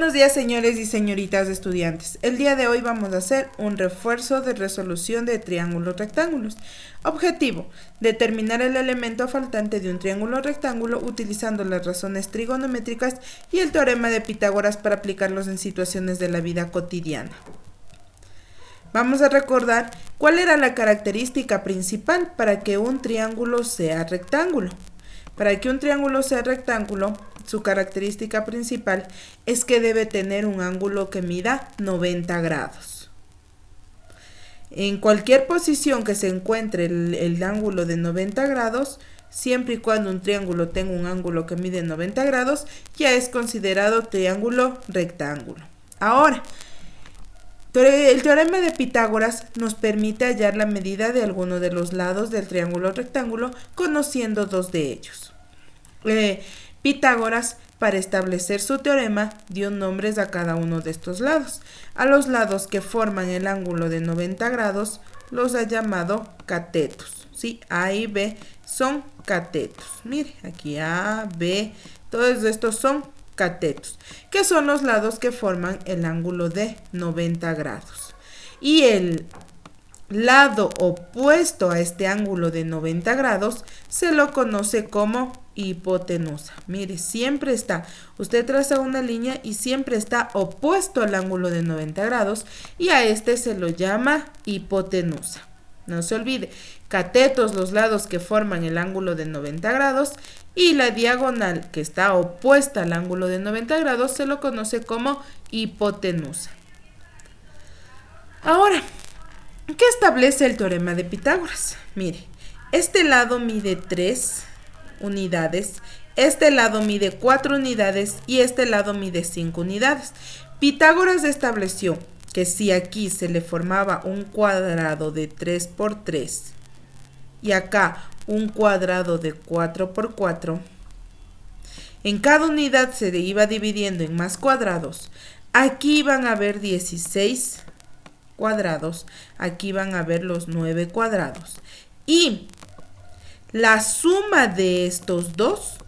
Buenos días, señores y señoritas estudiantes. El día de hoy vamos a hacer un refuerzo de resolución de triángulos rectángulos. Objetivo: determinar el elemento faltante de un triángulo rectángulo utilizando las razones trigonométricas y el teorema de Pitágoras para aplicarlos en situaciones de la vida cotidiana. Vamos a recordar cuál era la característica principal para que un triángulo sea rectángulo. Para que un triángulo sea rectángulo, su característica principal es que debe tener un ángulo que mida 90 grados. En cualquier posición que se encuentre el ángulo de 90 grados, siempre y cuando un triángulo tenga un ángulo que mide 90 grados, ya es considerado triángulo rectángulo. Ahora, el teorema de Pitágoras nos permite hallar la medida de alguno de los lados del triángulo rectángulo conociendo dos de ellos. Pitágoras, para establecer su teorema, dio nombres a cada uno de estos lados. A los lados que forman el ángulo de 90 grados los ha llamado catetos. ¿Sí? A y B son catetos. Mire, aquí A, B, todos estos son catetos, que son los lados que forman el ángulo de 90 grados. Y el lado opuesto a este ángulo de 90 grados se lo conoce como hipotenusa. Mire, siempre está, usted traza una línea y siempre está opuesto al ángulo de 90 grados y a este se lo llama hipotenusa. No se olvide, catetos los lados que forman el ángulo de 90 grados y la diagonal que está opuesta al ángulo de 90 grados se lo conoce como hipotenusa. Ahora, ¿qué establece el teorema de Pitágoras? Mire, este lado mide 3 unidades, este lado mide 4 unidades y este lado mide 5 unidades. Pitágoras estableció que si aquí se le formaba un cuadrado de 3 por 3 y acá un cuadrado de 4 por 4, en cada unidad se iba dividiendo en más cuadrados. Aquí van a haber 16 cuadrados, aquí van a ver los 9 cuadrados y la suma de estos dos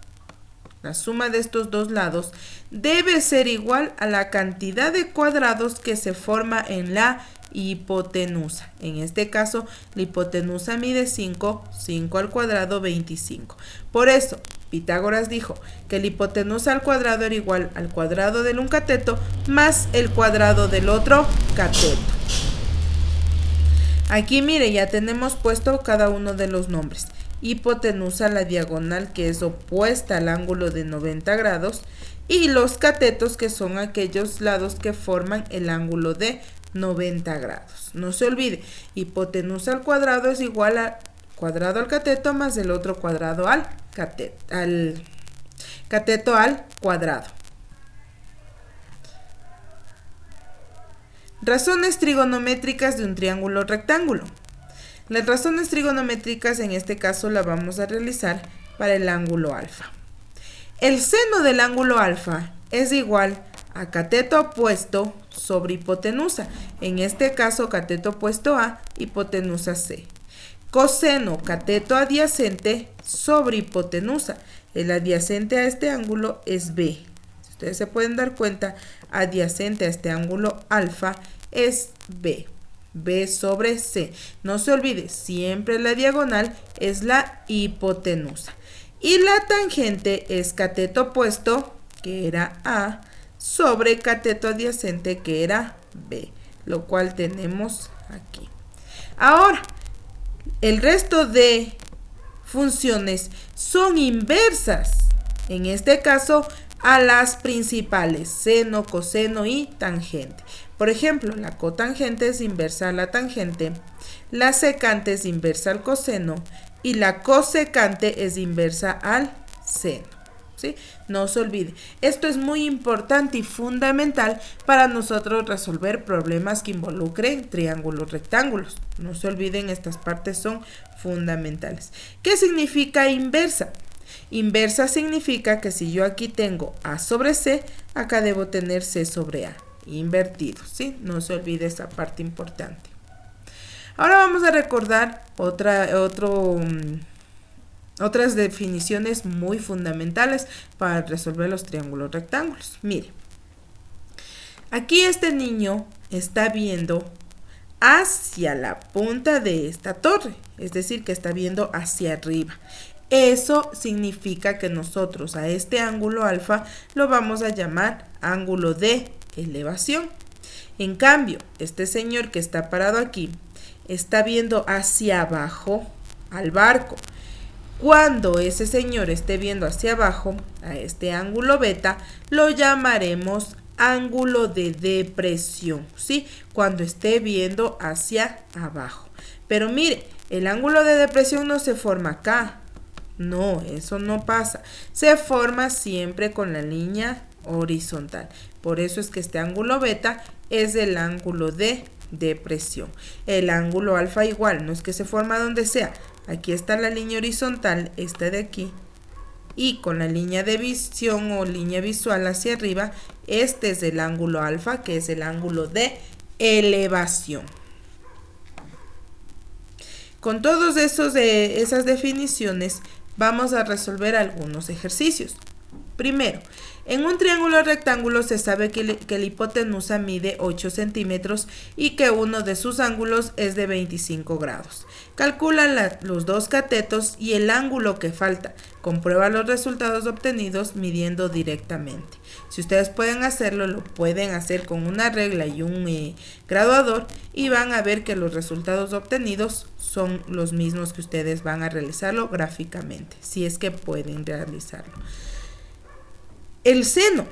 lados debe ser igual a la cantidad de cuadrados que se forma en la hipotenusa. En este caso, la hipotenusa mide 5, 5 al cuadrado, 25. Por eso, Pitágoras dijo que la hipotenusa al cuadrado era igual al cuadrado del un cateto más el cuadrado del otro cateto. Aquí mire, ya tenemos puesto cada uno de los nombres. Hipotenusa, la diagonal que es opuesta al ángulo de 90 grados, y los catetos que son aquellos lados que forman el ángulo de 90 grados. No se olvide, hipotenusa al cuadrado es igual al cuadrado al cateto más el otro cuadrado al cateto al cuadrado. Razones trigonométricas de un triángulo rectángulo. Las razones trigonométricas en este caso las vamos a realizar para el ángulo alfa. El seno del ángulo alfa es igual a cateto opuesto sobre hipotenusa. En este caso cateto opuesto A, hipotenusa C. Coseno cateto adyacente sobre hipotenusa. El adyacente a este ángulo es B. Si ustedes se pueden dar cuenta, adyacente a este ángulo alfa es B. B sobre C. No se olvide, siempre la diagonal es la hipotenusa. Y la tangente es cateto opuesto, que era A, sobre cateto adyacente, que era B, lo cual tenemos aquí. Ahora, el resto de funciones son inversas. En este caso, a las principales, seno, coseno y tangente. Por ejemplo, la cotangente es inversa a la tangente, la secante es inversa al coseno y la cosecante es inversa al seno. ¿Sí? No se olvide, esto es muy importante y fundamental para nosotros resolver problemas que involucren triángulos rectángulos. No se olviden, estas partes son fundamentales. ¿Qué significa inversa? Inversa significa que si yo aquí tengo A sobre C, acá debo tener C sobre A. Invertido, ¿sí? No se olvide esa parte importante. Ahora vamos a recordar otras definiciones muy fundamentales para resolver los triángulos rectángulos. Mire, Aquí este niño está viendo hacia la punta de esta torre, es decir, que está viendo hacia arriba. Eso significa que nosotros a este ángulo alfa lo vamos a llamar ángulo de elevación. En cambio, este señor que está parado aquí está viendo hacia abajo al barco. Cuando ese señor esté viendo hacia abajo, a este ángulo beta, lo llamaremos ángulo de depresión, ¿sí? Cuando esté viendo hacia abajo. Pero mire, el ángulo de depresión no se forma acá. No, eso no pasa. Se forma siempre con la línea horizontal. Por eso es que este ángulo beta es el ángulo de depresión. El ángulo alfa igual, no es que se forma donde sea. Aquí está la línea horizontal, esta de aquí. Y con la línea de visión o línea visual hacia arriba, este es el ángulo alfa, que es el ángulo de elevación. Con todas esas definiciones, vamos a resolver algunos ejercicios. Primero, en un triángulo rectángulo se sabe que la hipotenusa mide 8 centímetros y que uno de sus ángulos es de 25 grados. Calcula los dos catetos y el ángulo que falta. Comprueba los resultados obtenidos midiendo directamente. Si ustedes pueden hacerlo, lo pueden hacer con una regla y un graduador y van a ver que los resultados obtenidos son los mismos que ustedes van a realizarlo gráficamente, si es que pueden realizarlo. El seno.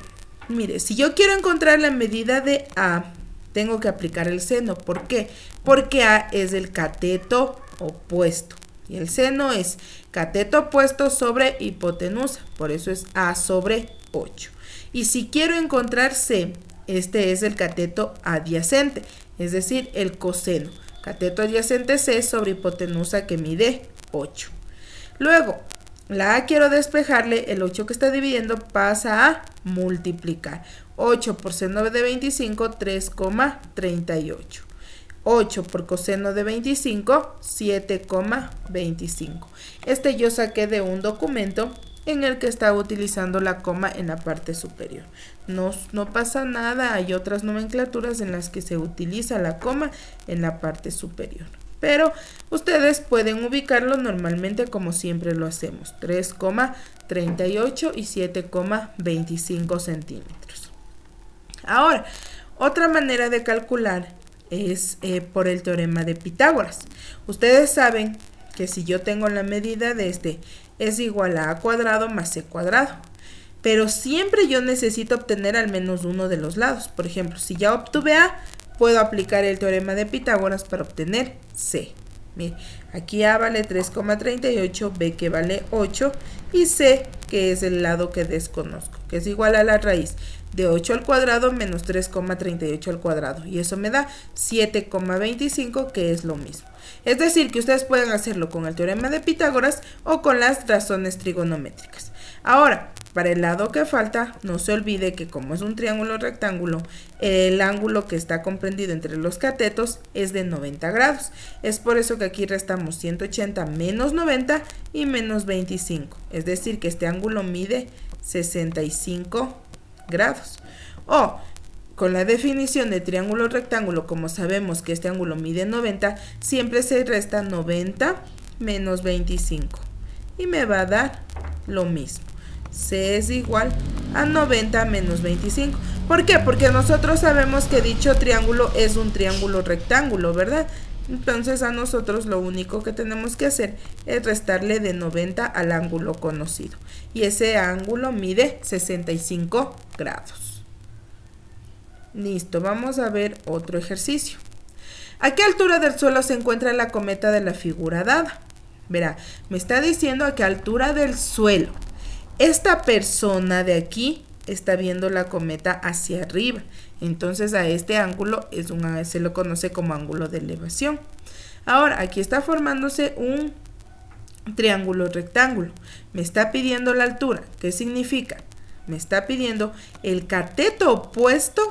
Mire, si yo quiero encontrar la medida de A, tengo que aplicar el seno. ¿Por qué? Porque A es el cateto opuesto. Y el seno es cateto opuesto sobre hipotenusa. Por eso es A sobre 8. Y si quiero encontrar C, este es el cateto adyacente, es decir, el coseno. Cateto adyacente C sobre hipotenusa que mide 8. Luego, la A quiero despejarle, el 8 que está dividiendo pasa a multiplicar. 8 por seno de 25, 3,38. 8 por coseno de 25, 7,25. Este yo saqué de un documento en el que estaba utilizando la coma en la parte superior. No pasa nada, hay otras nomenclaturas en las que se utiliza la coma en la parte superior. Pero ustedes pueden ubicarlo normalmente como siempre lo hacemos, 3,38 y 7,25 centímetros. Ahora, otra manera de calcular es por el teorema de Pitágoras. Ustedes saben que si yo tengo la medida de este es igual a cuadrado más c cuadrado. Pero siempre yo necesito obtener al menos uno de los lados. Por ejemplo, si ya obtuve A, puedo aplicar el teorema de Pitágoras para obtener C. Mire, aquí A vale 3,38, B que vale 8 y C que es el lado que desconozco, que es igual a la raíz de 8 al cuadrado menos 3,38 al cuadrado. Y eso me da 7,25, que es lo mismo. Es decir, que ustedes pueden hacerlo con el teorema de Pitágoras o con las razones trigonométricas. Ahora, para el lado que falta, no se olvide que como es un triángulo rectángulo, el ángulo que está comprendido entre los catetos es de 90 grados. Es por eso que aquí restamos 180 menos 90 y menos 25. Es decir, que este ángulo mide 65 grados. O con la definición de triángulo rectángulo, como sabemos que este ángulo mide 90, siempre se resta 90 menos 25 y me va a dar lo mismo. C es igual a 90 menos 25. ¿Por qué? Porque nosotros sabemos que dicho triángulo es un triángulo rectángulo, ¿verdad? Entonces a nosotros lo único que tenemos que hacer es restarle de 90 al ángulo conocido. Y ese ángulo mide 65 grados. Listo, vamos a ver otro ejercicio. ¿A qué altura del suelo se encuentra la cometa de la figura dada? Verá, me está diciendo a qué altura del suelo. Esta persona de aquí está viendo la cometa hacia arriba. Entonces a este ángulo se lo conoce como ángulo de elevación. Ahora, aquí está formándose un triángulo rectángulo. Me está pidiendo la altura. ¿Qué significa? Me está pidiendo el cateto opuesto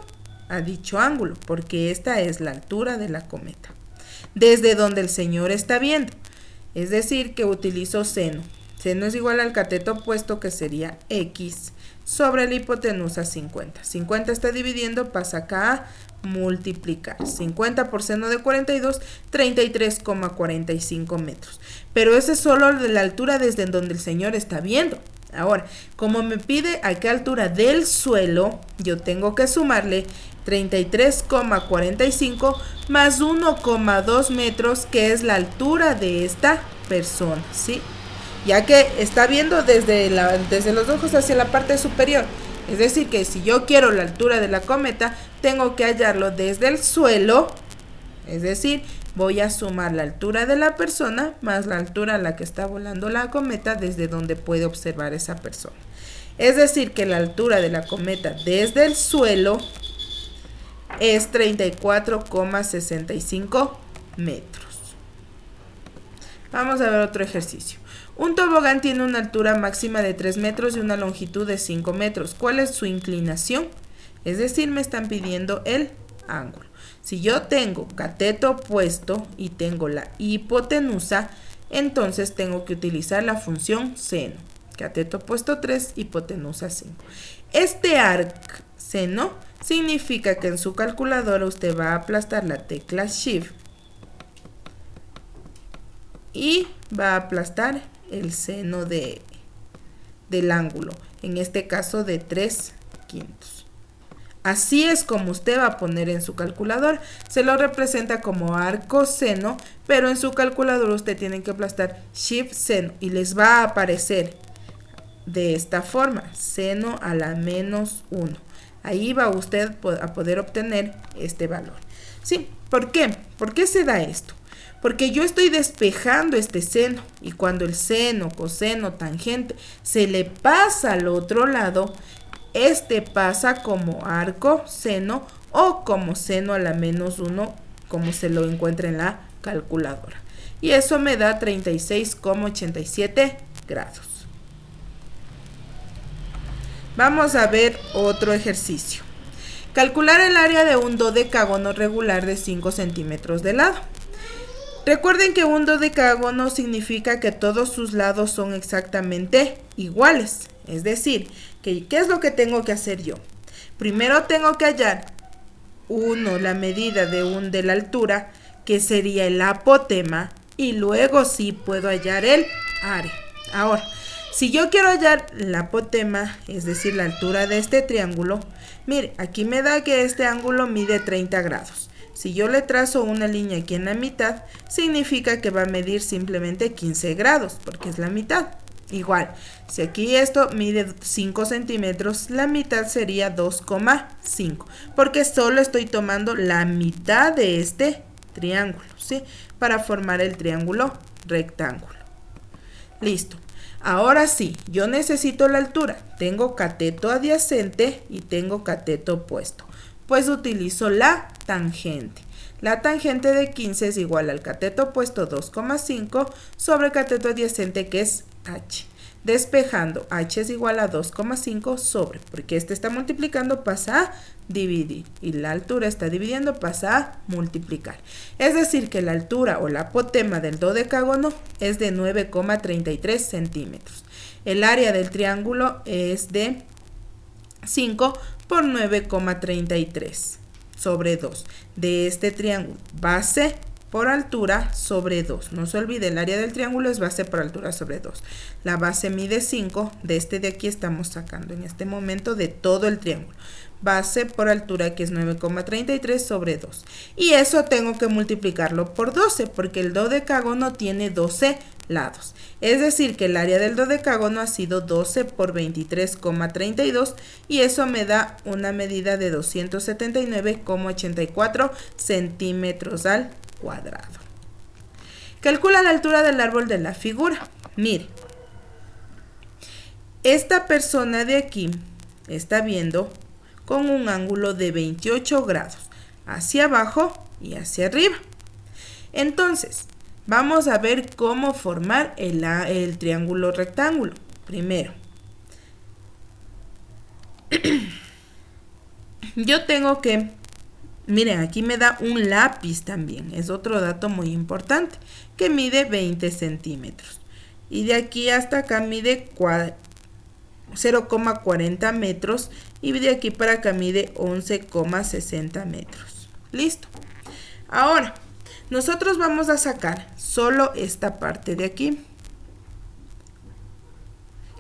a dicho ángulo, porque esta es la altura de la cometa, desde donde el señor está viendo. Es decir, que utilizo seno. Seno es igual al cateto opuesto, que sería x, sobre la hipotenusa 50. 50 está dividiendo, pasa acá a multiplicar. 50 por seno de 42, 33,45 metros. Pero ese es solo de la altura desde donde el señor está viendo. Ahora, como me pide a qué altura del suelo, yo tengo que sumarle 33,45 más 1,2 metros, que es la altura de esta persona, ¿sí? Ya que está viendo desde los ojos hacia la parte superior. Es decir, que si yo quiero la altura de la cometa, tengo que hallarlo desde el suelo. Es decir, voy a sumar la altura de la persona más la altura a la que está volando la cometa desde donde puede observar esa persona. Es decir, que la altura de la cometa desde el suelo es 34,65 metros. Vamos a ver otro ejercicio. Un tobogán tiene una altura máxima de 3 metros y una longitud de 5 metros. ¿Cuál es su inclinación? Es decir, me están pidiendo el ángulo. Si yo tengo cateto opuesto y tengo la hipotenusa, entonces tengo que utilizar la función seno. Cateto opuesto 3, hipotenusa 5. Este arc seno significa que en su calculadora usted va a aplastar la tecla Shift y va a aplastar el seno del ángulo, en este caso de 3/5. Así es como usted va a poner en su calculador. Se lo representa como arco seno, pero en su calculadora usted tiene que aplastar Shift seno y les va a aparecer de esta forma, seno a la menos 1. Ahí va usted a poder obtener este valor. ¿Sí? ¿Por qué? ¿Por qué se da esto? Porque yo estoy despejando este seno y cuando el seno, coseno, tangente se le pasa al otro lado, este pasa como arco seno o como seno a la menos 1, como se lo encuentra en la calculadora. Y eso me da 36,87 grados. Vamos a ver otro ejercicio. Calcular el área de un dodecágono regular de 5 centímetros de lado. Recuerden que un dodecágono significa que todos sus lados son exactamente iguales. Es decir, que ¿qué es lo que tengo que hacer yo? Primero tengo que hallar la medida de la altura, que sería el apotema, y luego sí puedo hallar el área. Ahora, si yo quiero hallar el apotema, es decir, la altura de este triángulo, mire, aquí me da que este ángulo mide 30 grados. Si yo le trazo una línea aquí en la mitad, significa que va a medir simplemente 15 grados, porque es la mitad. Igual, si aquí esto mide 5 centímetros, la mitad sería 2,5, porque solo estoy tomando la mitad de este triángulo, ¿sí? Para formar el triángulo rectángulo. Listo. Ahora sí, yo necesito la altura. Tengo cateto adyacente y tengo cateto opuesto. Pues utilizo la tangente. La tangente de 15 es igual al cateto opuesto 2,5 sobre cateto adyacente, que es h. Despejando, h es igual a 2,5 sobre, porque este está multiplicando, pasa a dividir. Y la altura está dividiendo, pasa a multiplicar. Es decir, que la altura o la apotema del dodecágono es de 9,33 centímetros. El área del triángulo es de 5 por 9,33 sobre 2. De este triángulo, base por altura sobre 2. No se olvide, el área del triángulo es base por altura sobre 2. La base mide 5. De este de aquí estamos sacando en este momento de todo el triángulo. Base por altura, que es 9,33 sobre 2. Y eso tengo que multiplicarlo por 12, porque el dodecágono tiene 12 lados. Es decir, que el área del dodecágono ha sido 12 por 23,32 y eso me da una medida de 279,84 centímetros al cuadrado. Calcula la altura del árbol de la figura. Mire, esta persona de aquí está viendo con un ángulo de 28 grados hacia abajo y hacia arriba. Entonces, vamos a ver cómo formar el triángulo rectángulo. Primero, yo tengo que, miren, aquí me da un lápiz también, es otro dato muy importante, que mide 20 centímetros. Y de aquí hasta acá mide 0,40 metros y de aquí para acá mide 11,60 metros. Listo. Ahora, nosotros vamos a sacar solo esta parte de aquí.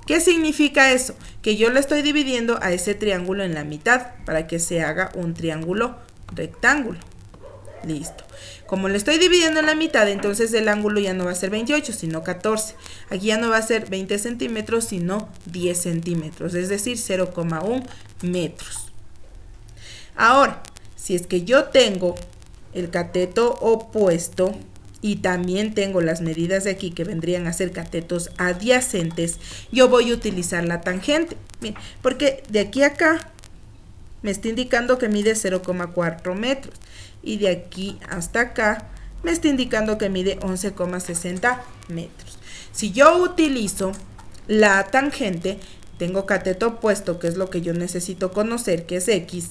¿Qué significa eso? Que yo le estoy dividiendo a ese triángulo en la mitad para que se haga un triángulo rectángulo. Listo. Como le estoy dividiendo en la mitad, entonces el ángulo ya no va a ser 28, sino 14. Aquí ya no va a ser 20 centímetros, sino 10 centímetros, es decir, 0,1 metros. Ahora, si es que yo tengo el cateto opuesto y también tengo las medidas de aquí que vendrían a ser catetos adyacentes, yo voy a utilizar la tangente. Miren, porque de aquí a acá me está indicando que mide 0,4 metros. Y de aquí hasta acá me está indicando que mide 11,60 metros. Si yo utilizo la tangente, tengo cateto opuesto, que es lo que yo necesito conocer, que es X,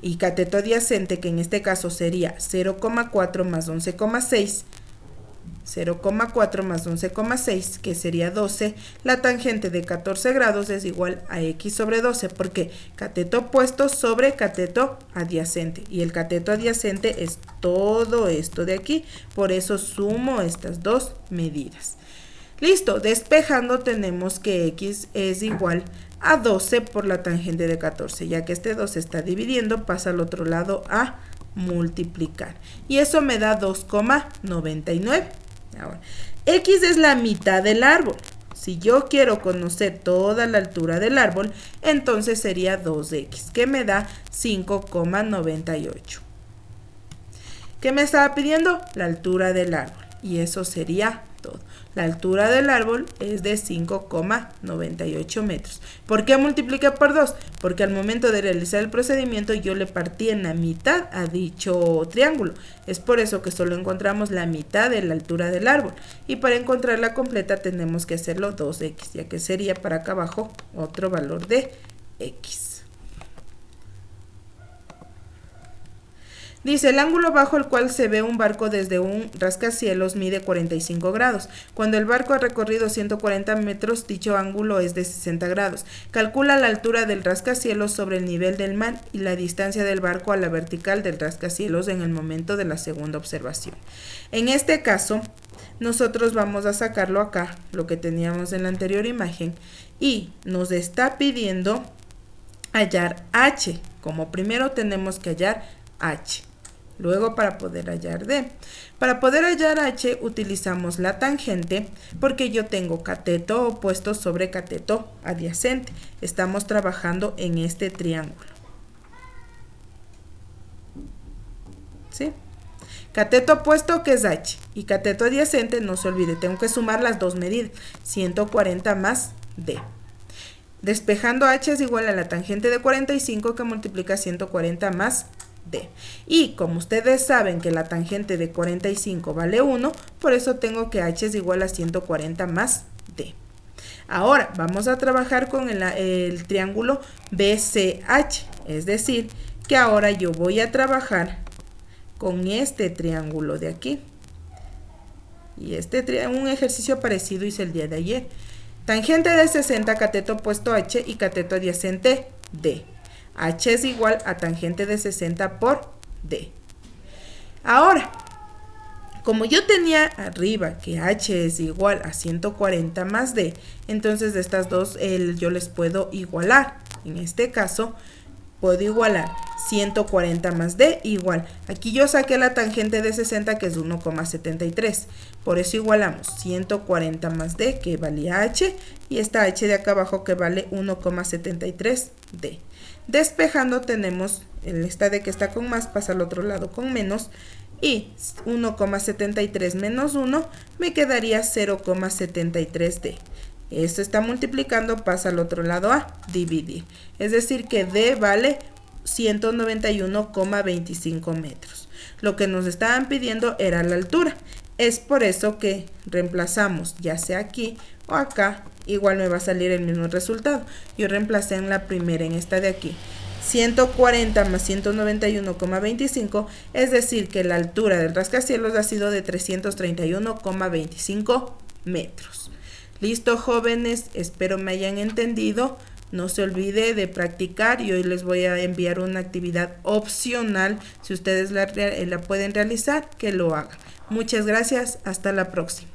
y cateto adyacente, que en este caso sería 0,4 más 11,6, 0,4 más 11,6, que sería 12, la tangente de 14 grados es igual a X sobre 12, porque cateto opuesto sobre cateto adyacente, y el cateto adyacente es todo esto de aquí, por eso sumo estas dos medidas. Listo, despejando tenemos que X es igual a 12 por la tangente de 14, ya que este 2 se está dividiendo, pasa al otro lado a multiplicar, y eso me da 2,99. Ahora, X es la mitad del árbol. Si yo quiero conocer toda la altura del árbol, entonces sería 2X, que me da 5,98. ¿Qué me estaba pidiendo? La altura del árbol. Y eso sería todo. La altura del árbol es de 5,98 metros. ¿Por qué multipliqué por 2? Porque al momento de realizar el procedimiento yo le partí en la mitad a dicho triángulo. Es por eso que solo encontramos la mitad de la altura del árbol. Y para encontrarla completa tenemos que hacerlo 2X, ya que sería para acá abajo otro valor de X. Dice, el ángulo bajo el cual se ve un barco desde un rascacielos mide 45 grados. Cuando el barco ha recorrido 140 metros, dicho ángulo es de 60 grados. Calcula la altura del rascacielos sobre el nivel del mar y la distancia del barco a la vertical del rascacielos en el momento de la segunda observación. En este caso, nosotros vamos a sacarlo acá, lo que teníamos en la anterior imagen, y nos está pidiendo hallar H. Como primero tenemos que hallar H. Luego para poder hallar D. Para poder hallar H utilizamos la tangente porque yo tengo cateto opuesto sobre cateto adyacente. Estamos trabajando en este triángulo. ¿Sí? Cateto opuesto que es H y cateto adyacente, no se olvide, tengo que sumar las dos medidas, 140 más D. Despejando H es igual a la tangente de 45 que multiplica 140 más D. Y como ustedes saben que la tangente de 45 vale 1, por eso tengo que H es igual a 140 más D. Ahora vamos a trabajar con el triángulo BCH, es decir, que ahora yo voy a trabajar con este triángulo de aquí. Y un ejercicio parecido hice el día de ayer. Tangente de 60, cateto opuesto H y cateto adyacente D. H es igual a tangente de 60 por D. Ahora, como yo tenía arriba que H es igual a 140 más D, entonces de estas dos yo les puedo igualar. En este caso, puedo igualar 140 más D igual. Aquí yo saqué la tangente de 60 que es 1,73. Por eso igualamos 140 más D que valía H y esta H de acá abajo que vale 1,73 D. Despejando tenemos esta D que está con más, pasa al otro lado con menos y 1,73 menos 1 me quedaría 0,73 D. Esto está multiplicando, pasa al otro lado a dividir. Es decir que D vale 191,25 metros. Lo que nos estaban pidiendo era la altura. Es por eso que reemplazamos ya sea aquí o acá, igual me va a salir el mismo resultado. Yo reemplacé en la primera, en esta de aquí. 140 más 191,25, es decir que la altura del rascacielos ha sido de 331,25 metros. Listo, jóvenes, espero me hayan entendido. No se olvide de practicar y hoy les voy a enviar una actividad opcional. Si ustedes la pueden realizar, que lo hagan. Muchas gracias, hasta la próxima.